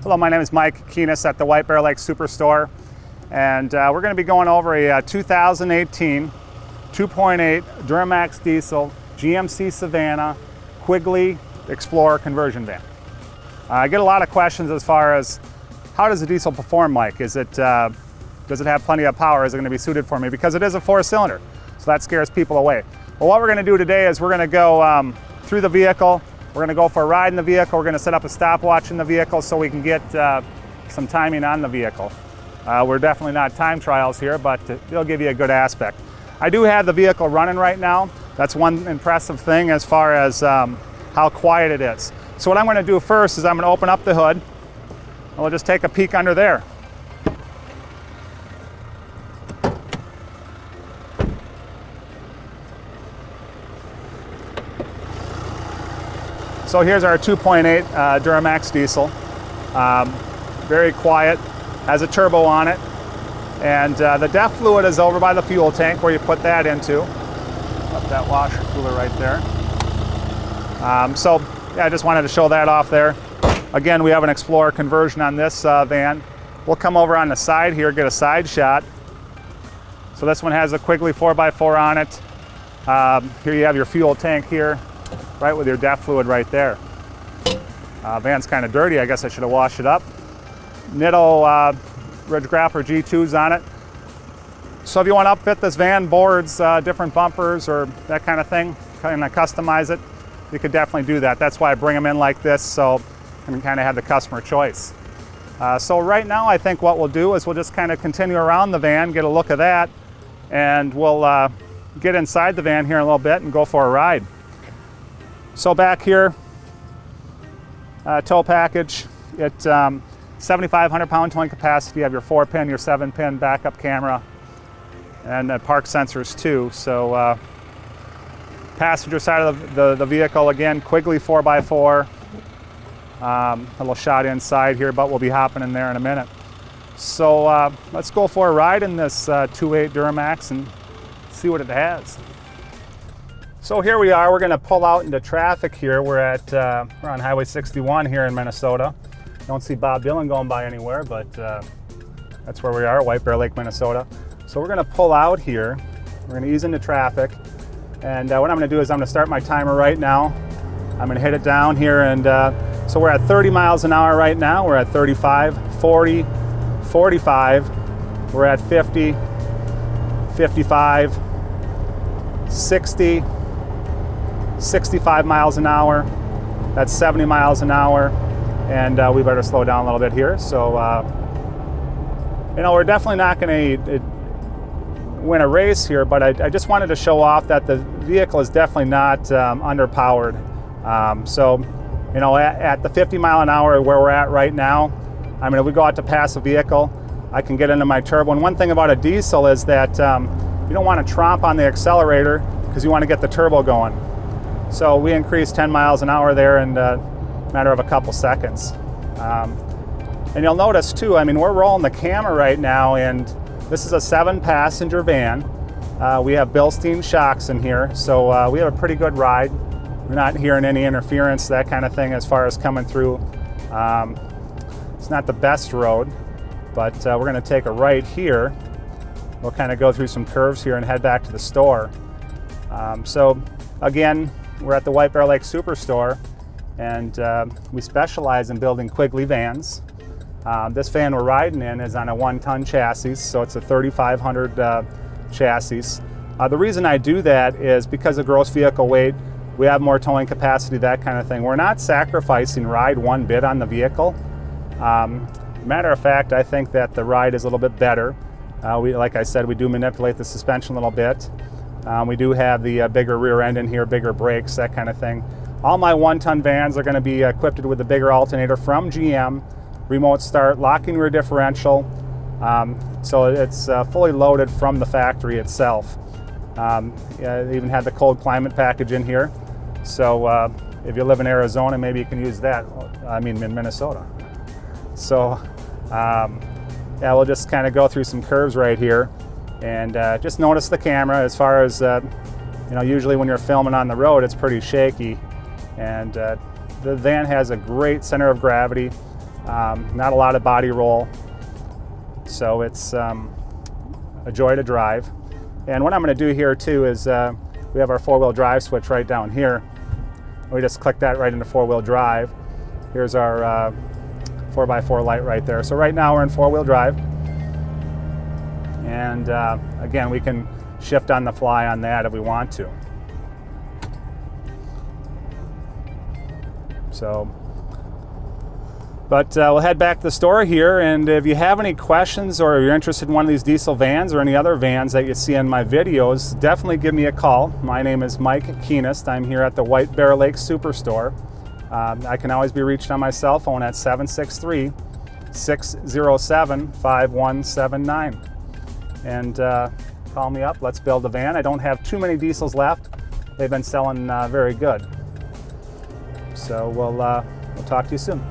Hello, my name is Mike Keinst at the White Bear Lake Superstore, and we're going to be going over a 2018 2.8 Duramax diesel GMC Savana Quigley Explorer conversion van. I get a lot of questions as far as how does the diesel perform, Mike? Does it have plenty of power? Is it going to be suited for me? Because it is a 4-cylinder, so that scares people away. Well, what we're going to do today is we're going to go through the vehicle. We're going to go for a ride in the vehicle. We're going to set up a stopwatch in the vehicle so we can get some timing on the vehicle. We're definitely not time trials here, but it'll give you a good aspect. I do have the vehicle running right now. That's one impressive thing as far as how quiet it is. So what I'm going to do first is I'm going to open up the hood, and we'll just take a peek under there. So here's our 2.8 Duramax diesel. Very quiet, has a turbo on it, and the DEF fluid is over by the fuel tank where you put that into. Up that washer cooler right there. So yeah, I just wanted to show that off there. Again, we have an Explorer conversion on this van. We'll come over on the side here, get a side shot. So this one has a Quigley 4x4 on it. Here you have your fuel tank here, right with your DEF fluid right there. Van's kind of dirty. I guess I should have washed it up. Nitto Ridge Grappler G2s on it. So if you want to upfit this van, boards, different bumpers, or that kind of thing, kind of customize it, you could definitely do that. That's why I bring them in like this, so you can kind of have the customer choice. So right now, I think what we'll do is we'll just kind of continue around the van, get a look at that, and we'll get inside the van here in a little bit and go for a ride. So back here, tow package, it's 7,500 pound towing capacity. You have your 4-pin, your 7-pin backup camera, and park sensors too. So passenger side of the vehicle, again, Quigley 4x4. A little shot inside here, but we'll be hopping in there in a minute. So let's go for a ride in this 2.8 Duramax and see what it has. So here we are. We're going to pull out into traffic here. We're on Highway 61 here in Minnesota. Don't see Bob Dylan going by anywhere, but that's where we are, White Bear Lake, Minnesota. So we're going to pull out here. We're going to ease into traffic. And what I'm going to do is I'm going to start my timer right now. I'm going to hit it down here. And so we're at 30 miles an hour right now. We're at 35, 40, 45. We're at 50, 55, 60, 65 miles an hour. That's 70 miles an hour. And we better slow down a little bit here. So, you know, we're definitely not going to win a race here, but I just wanted to show off that the vehicle is definitely not underpowered. So, you know, at the 50 mile an hour where we're at right now, I mean, if we go out to pass a vehicle, I can get into my turbo. And one thing about a diesel is that you don't want to tromp on the accelerator because you want to get the turbo going. So we increased 10 miles an hour there in a matter of a couple seconds. And you'll notice too, I mean, we're rolling the camera right now, and this is a 7-passenger van. We have Bilstein shocks in here, so we have a pretty good ride. We're not hearing any interference, that kind of thing, as far as coming through. It's not the best road, but we're going to take a right here. We'll kind of go through some curves here and head back to the store. So again, we're at the White Bear Lake Superstore, and we specialize in building Quigley vans. This van we're riding in is on a 1-ton chassis, so it's a 3,500 chassis. The reason I do that is because of gross vehicle weight. We have more towing capacity, that kind of thing. We're not sacrificing ride one bit on the vehicle. Matter of fact, I think that the ride is a little bit better. Like I said, we do manipulate the suspension a little bit. We do have the bigger rear end in here, bigger brakes, that kind of thing. All my 1-ton vans are going to be equipped with a bigger alternator from GM, remote start, locking rear differential. So it's fully loaded from the factory itself. They even had the cold climate package in here. So if you live in Arizona, maybe you can use that. I mean, in Minnesota. So yeah, we'll just kind of go through some curves right here, and just notice the camera. As far as you know, usually when you're filming on the road, it's pretty shaky, and the van has a great center of gravity. Not a lot of body roll, so it's a joy to drive. And what I'm going to do here too is we have our 4-wheel drive switch right down here. We just click that right into 4-wheel drive. Here's our 4x4 light right there. So right now we're in 4-wheel drive. And again, we can shift on the fly on that if we want to. So, but we'll head back to the store here, and if you have any questions or you're interested in one of these diesel vans or any other vans that you see in my videos, definitely give me a call. My name is Mike Keinst. I'm here at the White Bear Lake Superstore. I can always be reached on my cell phone at 763-607-5179. And call me up, let's build a van. I don't have too many diesels left. They've been selling very good. So we'll talk to you soon.